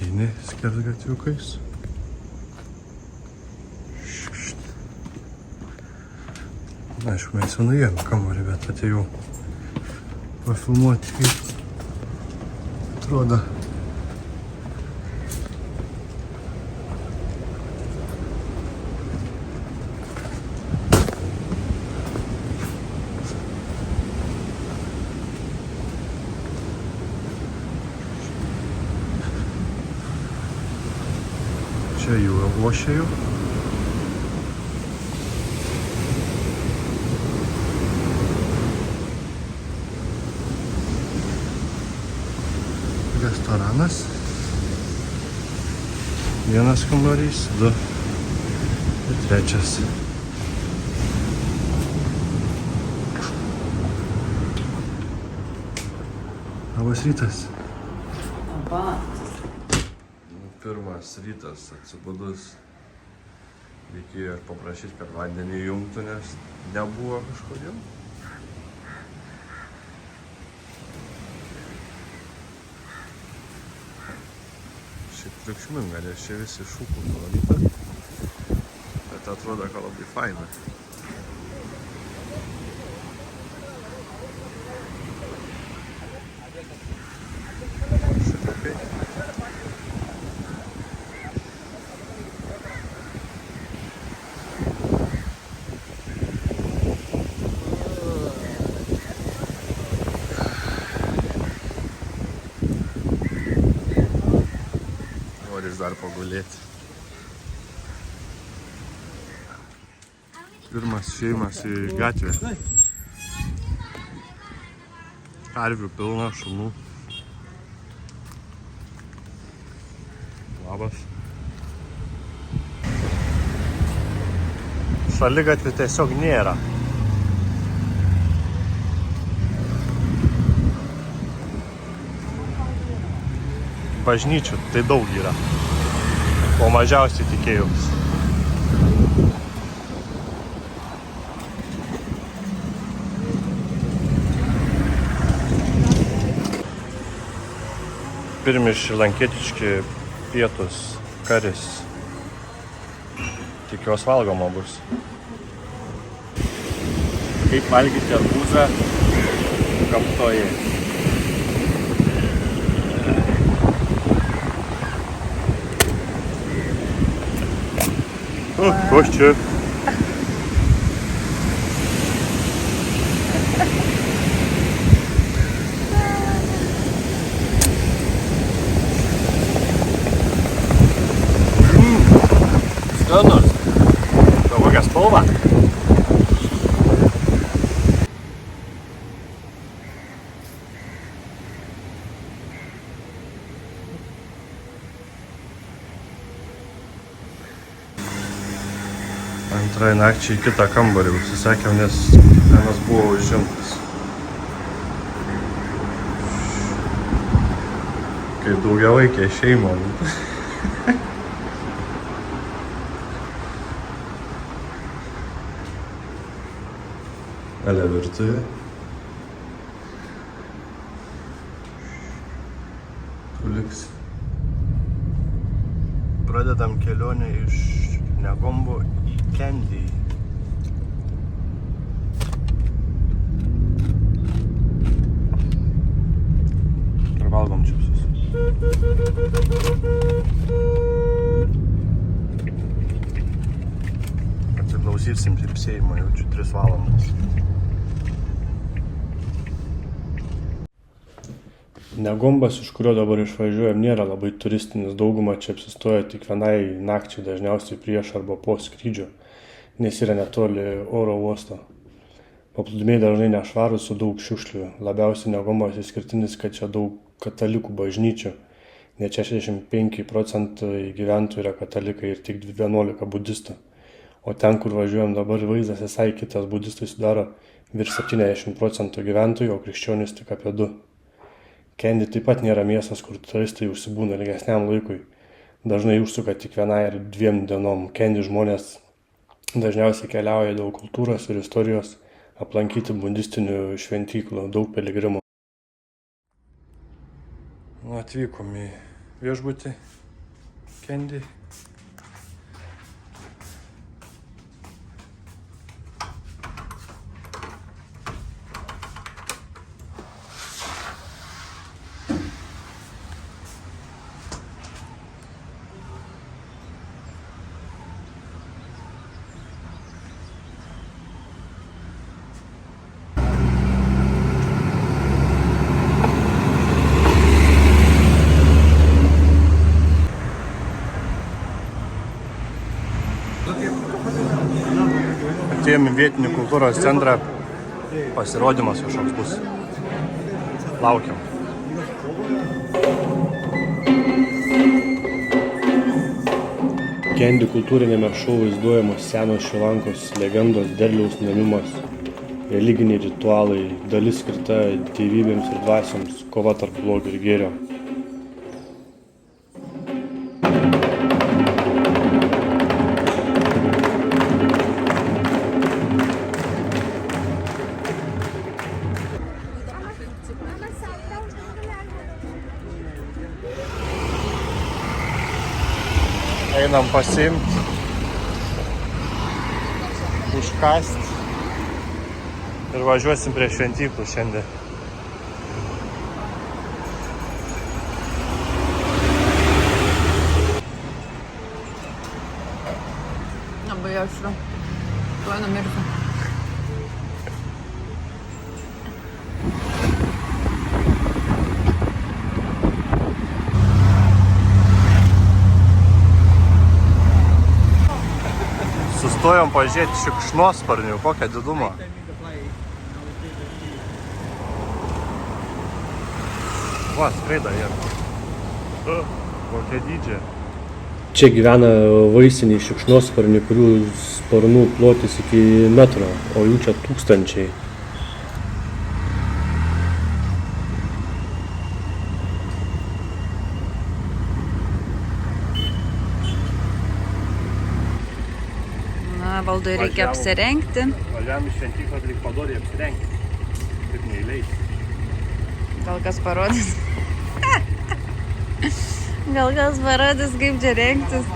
eini skersgatviukais. Aišku, mes jau nuėjome kambarį, bet atėjau pafilmuoti, kaip atrodo. Čia jau ošia jau. Restoranas. Vienas kambarys, 2 ir 3. Labas rytas. Pirmas rytas atsibudus. Reikėjo ir paprašyti, kad vandenį jungtų, nes nebuvo kažkodėl. Šiaip triukšminga, nes čia visi šūkų nuvalyta, bet atrodo, kad labai faina. Šuniukai. Dar pagulėti. Pirmas šeimas į gatvę. Karvių pilna, šunų. Labas. Šaligatvių tiesiog nėra. Bažnyčių tai daug yra. O mažiausiai tikėjus. Pirmi šrilankietiški pietus, karis. Tikiuos valgoma bus. Kaip valgyti arbūzą gamtoje. Koš čia? Skanus. Gal kokią spalvą? Antrai nakčiai į kitą kambarį užsisakėm, nes vienas buvo užimtas. Kaip daugiavaikė šeima. Ale virtuvė. Tu liksi. Pradedam kelionę iš Negombo į Kendį. Ir valgom čipsus. Atsiklausysim tipsėjimą, jau čia 3 valandas. Negombas, iš kurio dabar išvažiuojam, nėra labai turistinis. Dauguma čia apsistoja tik vienai nakčiai, dažniausiai prieš arba po skrydžio, nes yra netoli oro uosto. Paplūdimiai dažnai nešvarūs su daug šiukšlių. Labiausiai Negombas išskirtinis, kad čia daug katalikų bažnyčių. Net 65% gyventojų yra katalikai ir tik 11 budistų. O ten, kur važiuojam dabar, vaizdas visai kitas. Budistai sudaro virš 70% gyventojų, o krikščionys tik apie 2%. Kendi taip pat nėra miestas, kur turistai užsibūna ilgesniam laikui. Dažnai užsuka tik 1 ar 2 dienom. Kendi žmonės dažniausiai keliauja dėl kultūros ir istorijos, aplankyti budistinių šventyklų, daug piligrimų. Atvykom į viešbutį Candy. Atėjome į vietinį kultūros centrą, pasirodymas kažkoks bus. Laukiam. Candy kultūrinėme šou vaizduojamos senos Šri Lankos legendos, derliaus nuėmimas, religiniai ritualai, dalis skirta dievybėms ir dvasioms, kova tarp blogio ir gėrio. Einam pasiimti, užkasti ir važiuosim prie šventyklų šiandien. Labai ašru. Tuoj numirsiu. Sustojom pažiūrėti šikšnosparnių, kokią didumą. Va, skraido jie. Kokia dydžia. Čia gyvena vaisiniai šikšnosparniai, kurių sparnų plotis iki metro, o jų čia tūkstančiai. Valdui reikia apsirengti. Važiavam iš šventyklą, reikia padoriai apsirengti. Taip neįleis. Gal kas parodys? Gal kas parodys, kaip čia rengtis?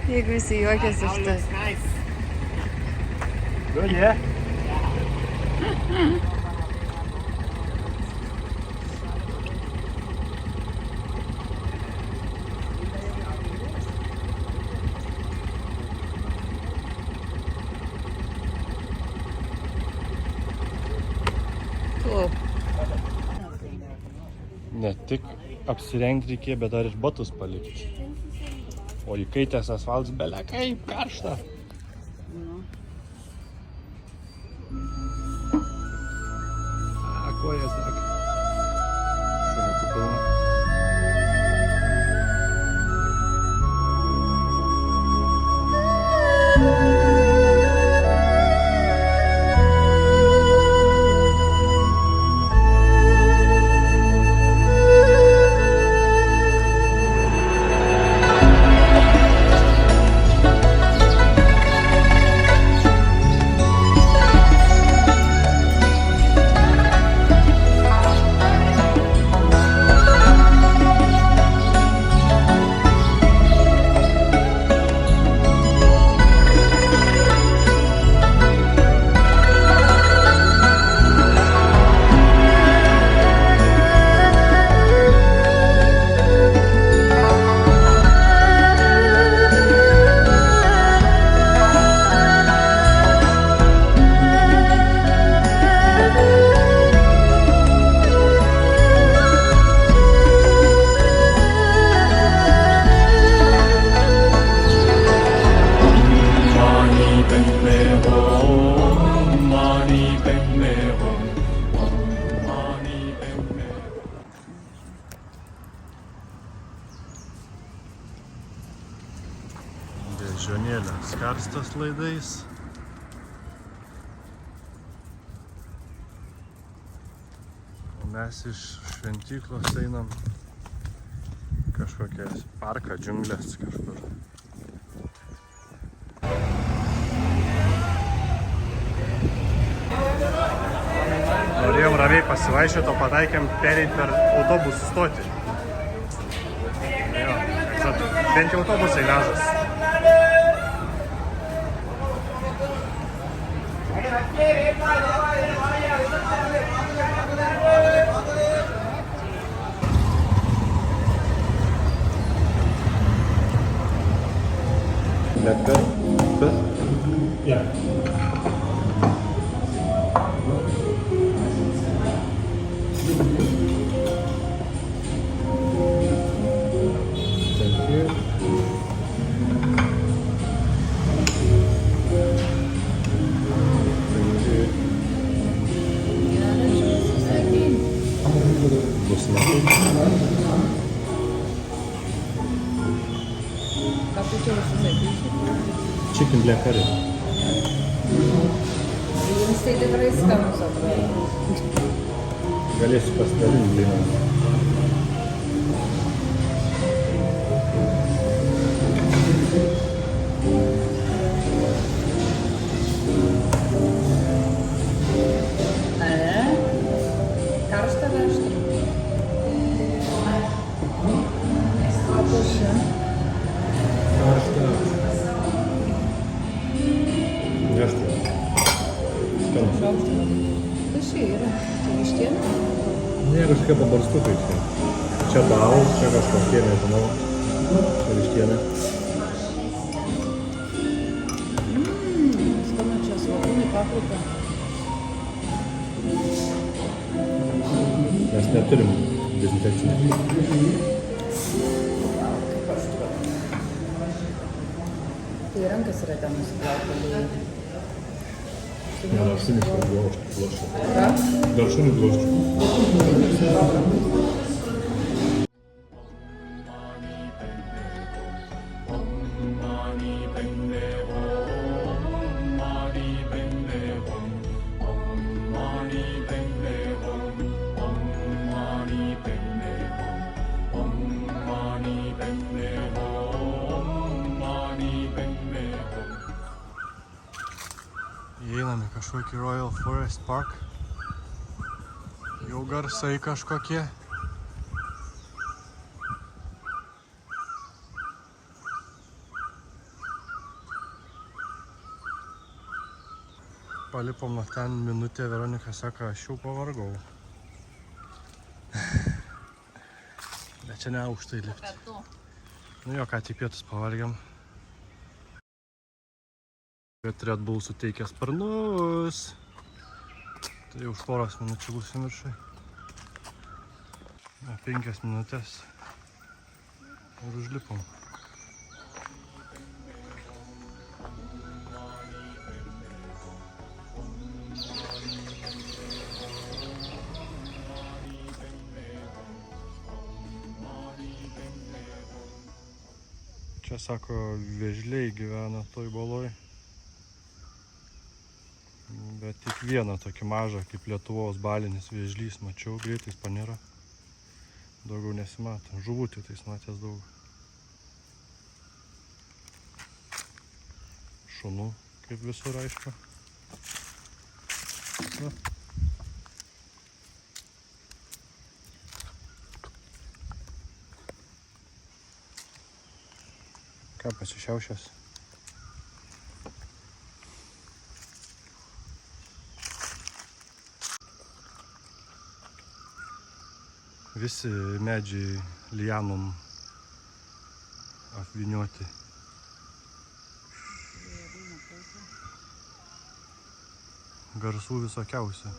Jeigu visi juokiasi iš tai. Ne? Ne tik apsirengti reikėjo, bet dar ir batus palikti. O įkaitęs asfaltas belia kaip karšta. Kojas dega. Šuniukų pilna. Bežionėlė skarstas laidais. O mes iš šventyklos einam kažkokias parką, džiunglės kažkur. ramiai pasivaikščioti, o pataikėm pereiti per autobusų stotį. Jo, bent jau autobusai vežas. Lekker. Ja. Thank you. Bus matai. Ką tu čia užsisakysi? Chicken black curry. Jums tai tikrai skanus atrodo. Galėsiu pasidalinti blyną. Karštą vežti. A pušį? Karštą. Neštai. Skanus. Pušį yra. Čia vištiena? Ne, kažkokie pabarstukai čia. Čia bau, čia kažkokie, nežinau. Čia vištiena. Skanu čia svogūnai, paprika. Mes neturim dezinfekcinį. Tai rankas yra ten nusiplauti. Dar šunį gloščiu. Ką? Dar šunį gloščiu. Įeinam į kažkokį Royal Forest Park. Jau garsai kažkokie. Palipom nuo ten minutę, Veronika sako, aš jau pavargau. Bet čia ne aukštai lipti. Nu jo, ką tik pietus pavalgiam. Bet Red Bull suteikia sparnus. Tai už poros minučių būsim viršai. 5 minutės. Ir užlipom. Čia sako, vėžliai gyvena toj baloj. Bet tik vieną tokį mažą, kaip Lietuvos balinis vėžlys mačiau, greitai paniro. Daugiau nesimato. Žuvų tik tais matęs daug. Šunų, kaip visur aišku. Na. Ką pasišiaušęs? Visi medžiai lianom apvynioti. Garsų visokiausių.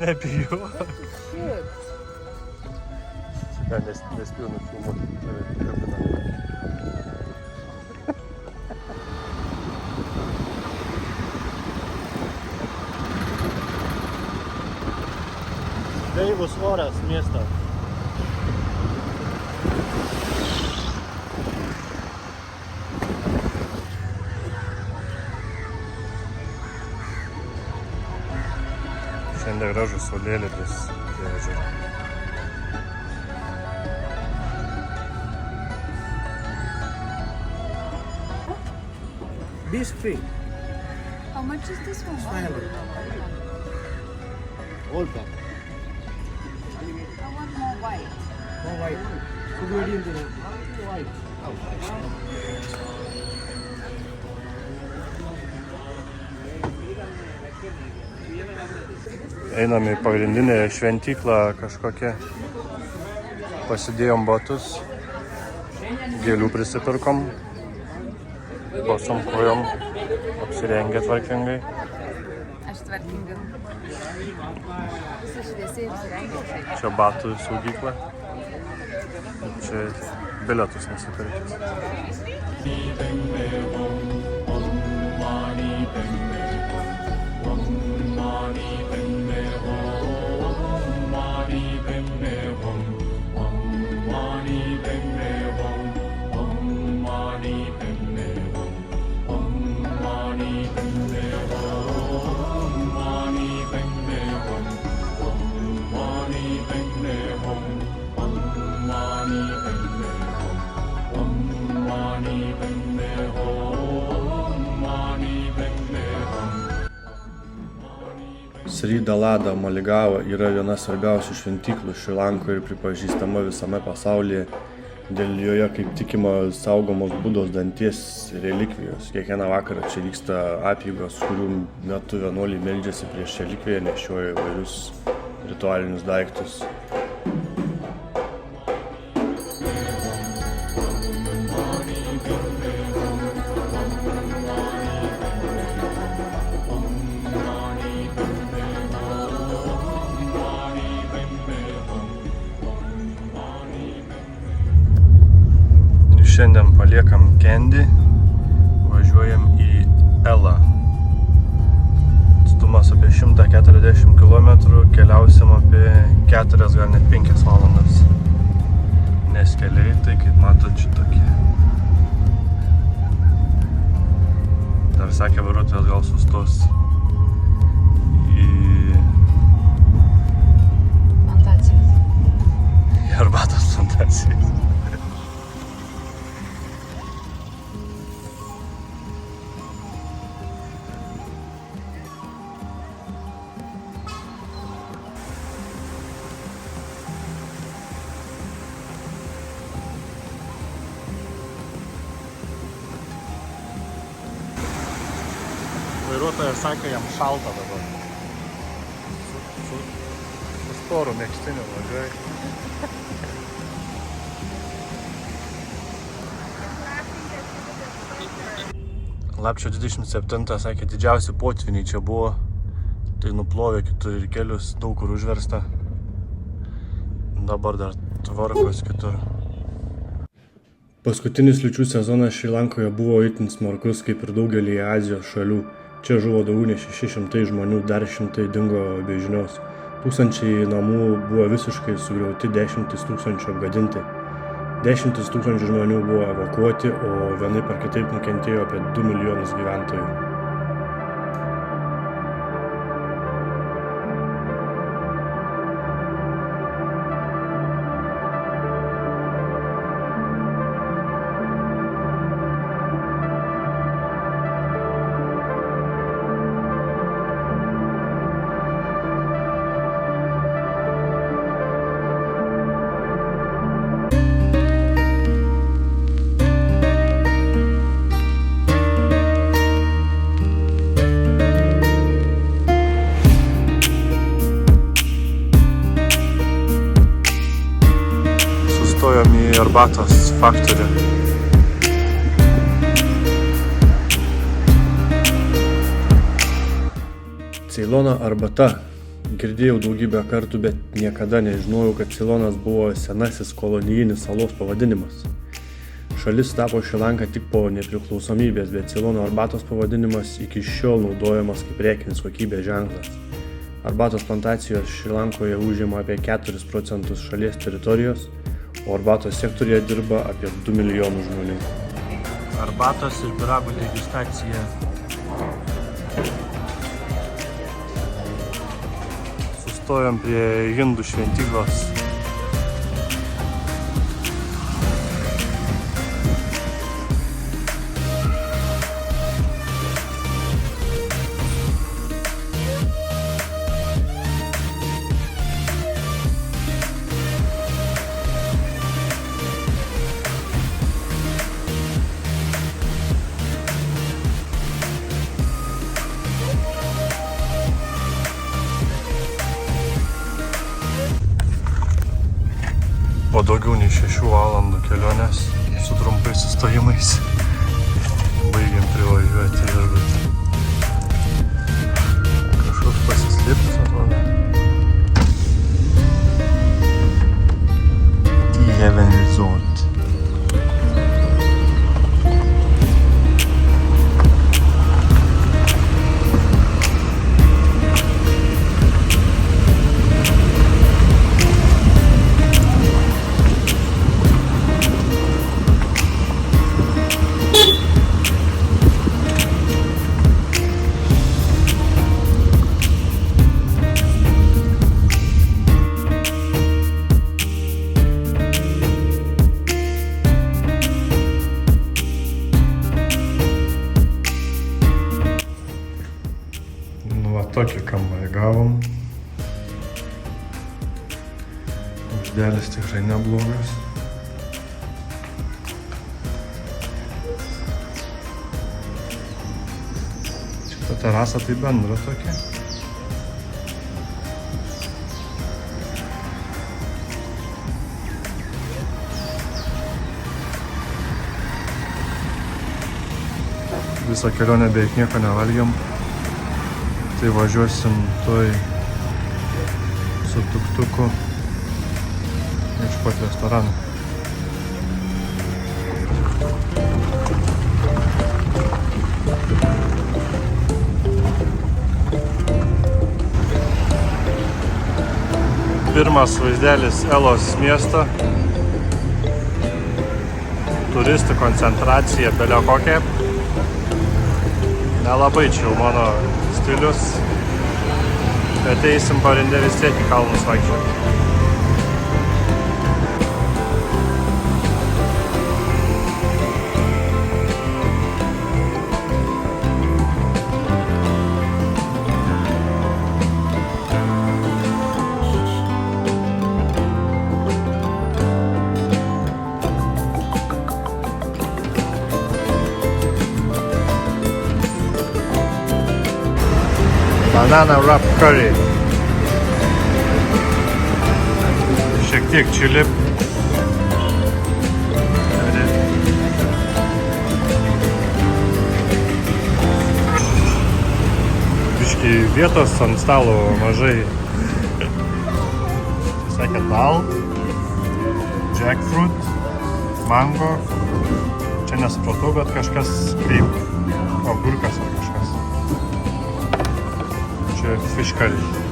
Nebijau. Shoot. Nespėjau nufilmuoti. Gaivus oras miesto. Šiandien gražus saulėlydis prie ežero. Beach free. How much is this one? 500. All pack. I want more white. More white. So good in the white. Einam į pagrindinę šventyklą kažkokią. Pasidėjom batus. Gėlių prisipirkom. Bosom kojom. Apsirengę tvarkingai. Aš tvarkinga. Visi šviesiai apsirengę. Čia batų saugykla. Čia bilietus nusipirkęs. Sri Dalada Maligava yra viena svarbiausių šventyklų Šri Lankoje ir pripažįstama visame pasaulyje. Dėl joje, kaip tikima, saugomos Budos danties relikvijos. Kiekvieną vakarą čia vyksta apeigos, kurių metu vienuoliai meldžiasi prieš relikviją, nešioja įvairius ritualinius daiktus. Šiandien paliekam Kendi, važiuojam į Elą. Atstumas apie 140 km, keliausim apie 4, gal net 5 valandas. Nes keliai, tai kaip matot, šitokie. Dar sakė vairuotojas, gal sustos į Plantacijas. arbatos plantacijas. Vairuotojas sakė, jam šalta dabar. Su storu mėgstiniu važiuoja. Lapčio 27 sakė, didžiausi potviniai čia buvo. Tai nuplovė kitur kelius, daug kur užversta. Dabar dar tvarkos kitur. Paskutinis liūčių sezonas Šri Lankoje buvo itin smarkus, kaip ir daugelį Azijos šalių. Čia žuvo daugiau nei 600 žmonių, dar šimtai dingo be žinios. Tūkstančiai namų buvo visiškai sugriauti, 10 000 apgadinti. 10 000 žmonių buvo evakuoti, o vienaip ar kitaip nukentėjo apie 2 milijonus gyventojų. Sustojom į arbatos faktorių. Ceilono arbata Girdėjau daugybę kartų, bet niekada nežinojau, kad Ceilonas buvo senasis kolonijinis salos pavadinimas. Šalis tapo Šri Lanka tik po nepriklausomybės, bet Ceilono arbatos pavadinimas iki šiol naudojamas kaip prekinis kokybės ženklas. Arbatos plantacijos Šri Lankoje užima apie 4% šalies teritorijos, o arbatos sektorija dirba apie 2 milijonų žmonių. Arbatos ir pyragų degustacija. Sustojom prie indų šventyklos. Po daugiau nei 6 valandų kelionės su trumpais sustojimais baigiam privažiuoti viešbutį. Kažkoks pasislėpęs atrodo. Die Heaven Resort. Tokį kambarį gavom. Vaizdelis tikrai neblogas. Šitą terasą tai bendra tokia. Visą kelionę beveik nieko nevalgiam. Tai važiuosim tuoj su tuk-tuku ieškoti restoraną. Pirmas vaizdelis Elos miesto. Turistų koncentracija belio kokia. Nelabai čia jau mano stilius, bet eisim pagrinde vis tiek į kalnus vaikščioti. Banana wrap curry. Šiek tiek čili. Biškį vietos ant stalo mažai. Sakė dal, jackfruit, mango. Čia nesupratau, bet kažkas kaip agurkas ar kažkas. Fish curry.